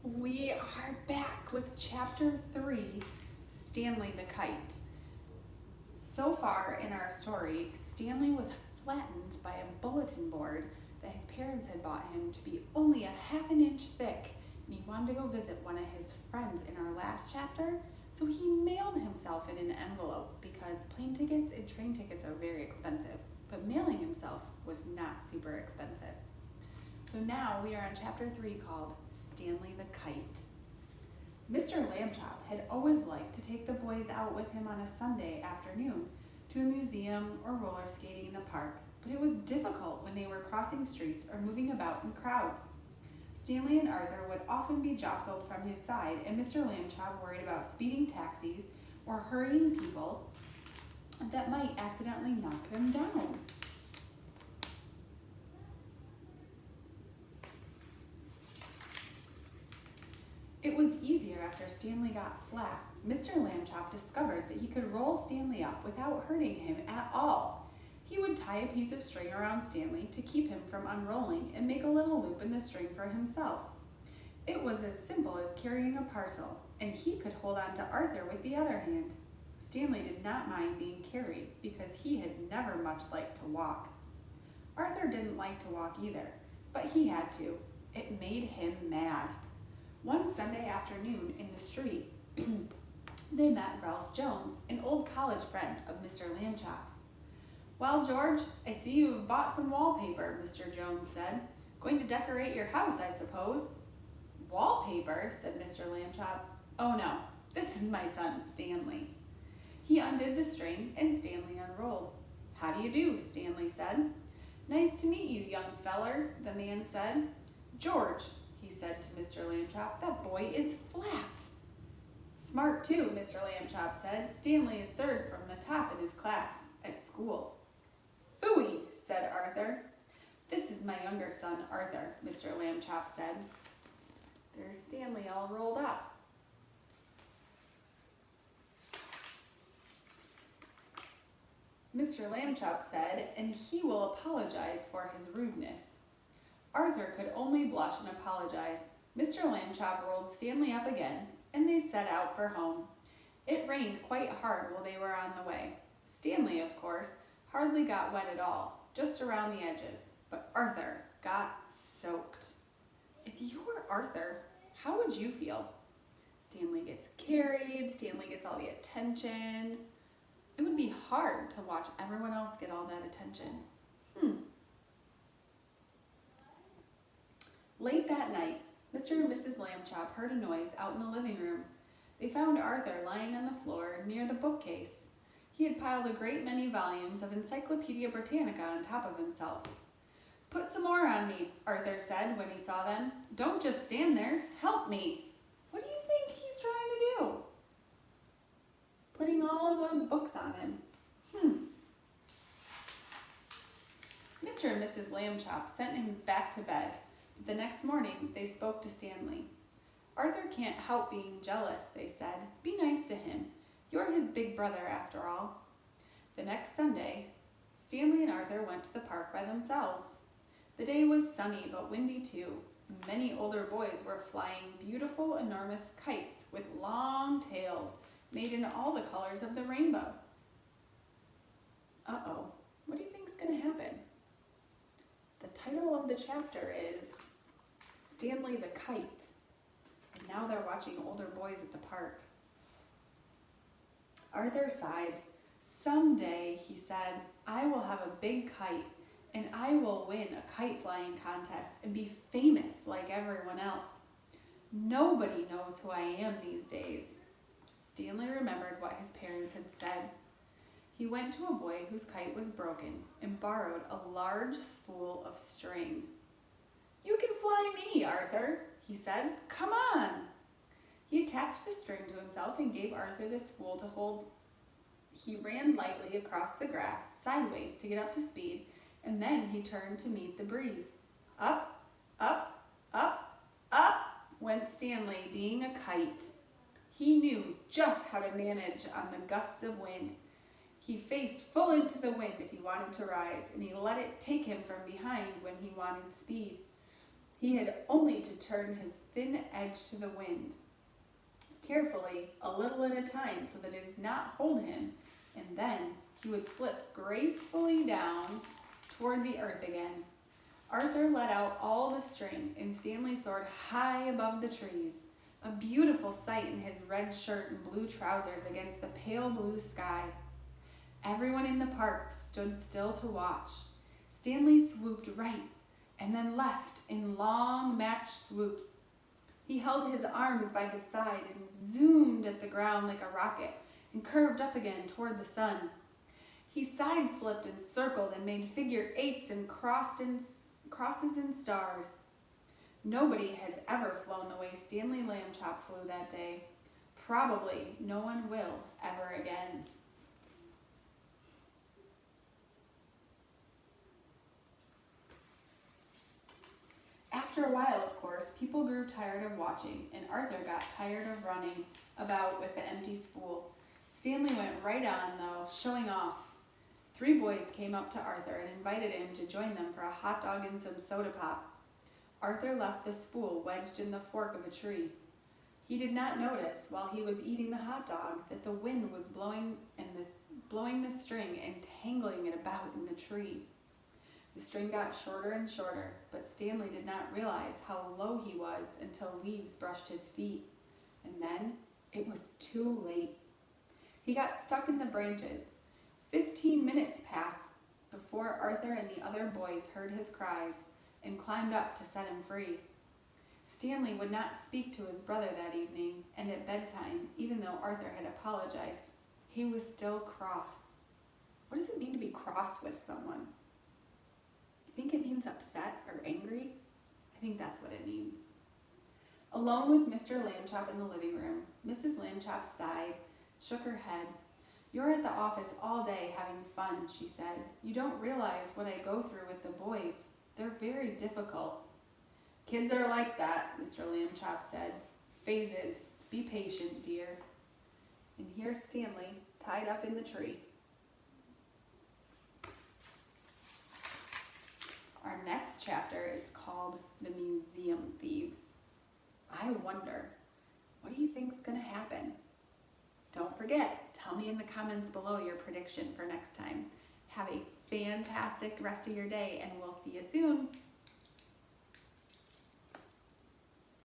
We are back with Chapter 3, Stanley the Kite. So far in our story, Stanley was flattened by a bulletin board that his parents had bought him to be only a half an inch thick, and he wanted to go visit one of his friends in our last chapter, so he mailed himself in an envelope because plane tickets and train tickets are very expensive, but mailing himself was not super expensive. So now we are on Chapter 3 called Stanley the Kite. Mr. Lambchop had always liked to take the boys out with him on a Sunday afternoon to a museum or roller skating in the park, but it was difficult when they were crossing streets or moving about in crowds. Stanley and Arthur would often be jostled from his side, and Mr. Lambchop worried about speeding taxis or hurrying people that might accidentally knock them down. It was easier after Stanley got flat. Mr. Lambchop discovered that he could roll Stanley up without hurting him at all. He would tie a piece of string around Stanley to keep him from unrolling and make a little loop in the string for himself. It was as simple as carrying a parcel, and he could hold on to Arthur with the other hand. Stanley did not mind being carried because he had never much liked to walk. Arthur didn't like to walk either, but he had to. It made him mad. One Sunday afternoon in the street, they met Ralph Jones, an old college friend of Mr. Lambchop's. "Well, George, I see you have bought some wallpaper," Mr. Jones said. "Going to decorate your house, I suppose." "Wallpaper?" said Mr. Lambchop. "Oh no, this is my son, Stanley." He undid the string and Stanley unrolled. "How do you do?" Stanley said. "Nice to meet you, young feller," the man said. "George," he said to Mr. Lambchop, "that boy is flat." "Smart too," Mr. Lambchop said. "Stanley is third from the top in his class at school." "Phooey," said Arthur. "This is my younger son, Arthur," Mr. Lambchop said. There's Stanley all rolled up. Mr. Lambchop said, "And he will apologize for his rudeness." Arthur could only blush and apologize. Mr. Lambchop rolled Stanley up again, and they set out for home. It rained quite hard while they were on the way. Stanley, of course, hardly got wet at all, just around the edges, but Arthur got soaked. If you were Arthur, how would you feel? Stanley gets carried, Stanley gets all the attention. It would be hard to watch everyone else get all that attention. Late that night, Mr. and Mrs. Lambchop heard a noise out in the living room. They found Arthur lying on the floor near the bookcase. He had piled a great many volumes of Encyclopedia Britannica on top of himself. "Put some more on me," Arthur said when he saw them. "Don't just stand there. Help me." What do you think he's trying to do? Putting all of those books on him. Mr. and Mrs. Lambchop sent him back to bed. The next morning, they spoke to Stanley. "Arthur can't help being jealous," they said. "Be nice to him. You're his big brother, after all." The next Sunday, Stanley and Arthur went to the park by themselves. The day was sunny but windy too. Many older boys were flying beautiful, enormous kites with long tails made in all the colors of the rainbow. Uh-oh, what do you think is going to happen? The title of the chapter is Stanley the Kite, and now they're watching older boys at the park. Arthur sighed. "Someday," he said, "I will have a big kite, and I will win a kite flying contest and be famous like everyone else. Nobody knows who I am these days." Stanley remembered what his parents had said. He went to a boy whose kite was broken and borrowed a large spool of string. "You can fly me, Arthur," he said. "Come on." He attached the string to himself and gave Arthur the spool to hold. He ran lightly across the grass, sideways to get up to speed, and then he turned to meet the breeze. Up, up, up, up went Stanley, being a kite. He knew just how to manage on the gusts of wind. He faced full into the wind if he wanted to rise, and he let it take him from behind when he wanted speed. He had only to turn his thin edge to the wind, carefully, a little at a time, so that it did not hold him, and then he would slip gracefully down toward the earth again. Arthur let out all the string, and Stanley soared high above the trees, a beautiful sight in his red shirt and blue trousers against the pale blue sky. Everyone in the park stood still to watch. Stanley swooped right and then left in long matched swoops. He held his arms by his side and zoomed at the ground like a rocket and curved up again toward the sun. He side-slipped and circled and made figure eights and crosses and stars. Nobody has ever flown the way Stanley Lambchop flew that day. Probably no one will ever again. After a while, of course, people grew tired of watching, and Arthur got tired of running about with the empty spool. Stanley went right on, though, showing off. 3 boys came up to Arthur and invited him to join them for a hot dog and some soda pop. Arthur left the spool wedged in the fork of a tree. He did not notice, while he was eating the hot dog, that the wind was blowing the string and tangling it about in the tree. The string got shorter and shorter, but Stanley did not realize how low he was until leaves brushed his feet. And then it was too late. He got stuck in the branches. 15 minutes passed before Arthur and the other boys heard his cries and climbed up to set him free. Stanley would not speak to his brother that evening, and at bedtime, even though Arthur had apologized, he was still cross. What does it mean to be cross with someone? You think it means upset or angry? I think that's what it means. Alone with Mr. Lambchop in the living room, Mrs. Lambchop sighed, shook her head. "You're at the office all day having fun," she said. "You don't realize what I go through with the boys. They're very difficult." "Kids are like that," Mr. Lambchop said. "Phases. Be patient, dear." And here's Stanley, tied up in the tree. Our next chapter is called The Museum Thieves. I wonder, what do you think is going to happen? Don't forget, tell me in the comments below your prediction for next time. Have a fantastic rest of your day, and we'll see you soon.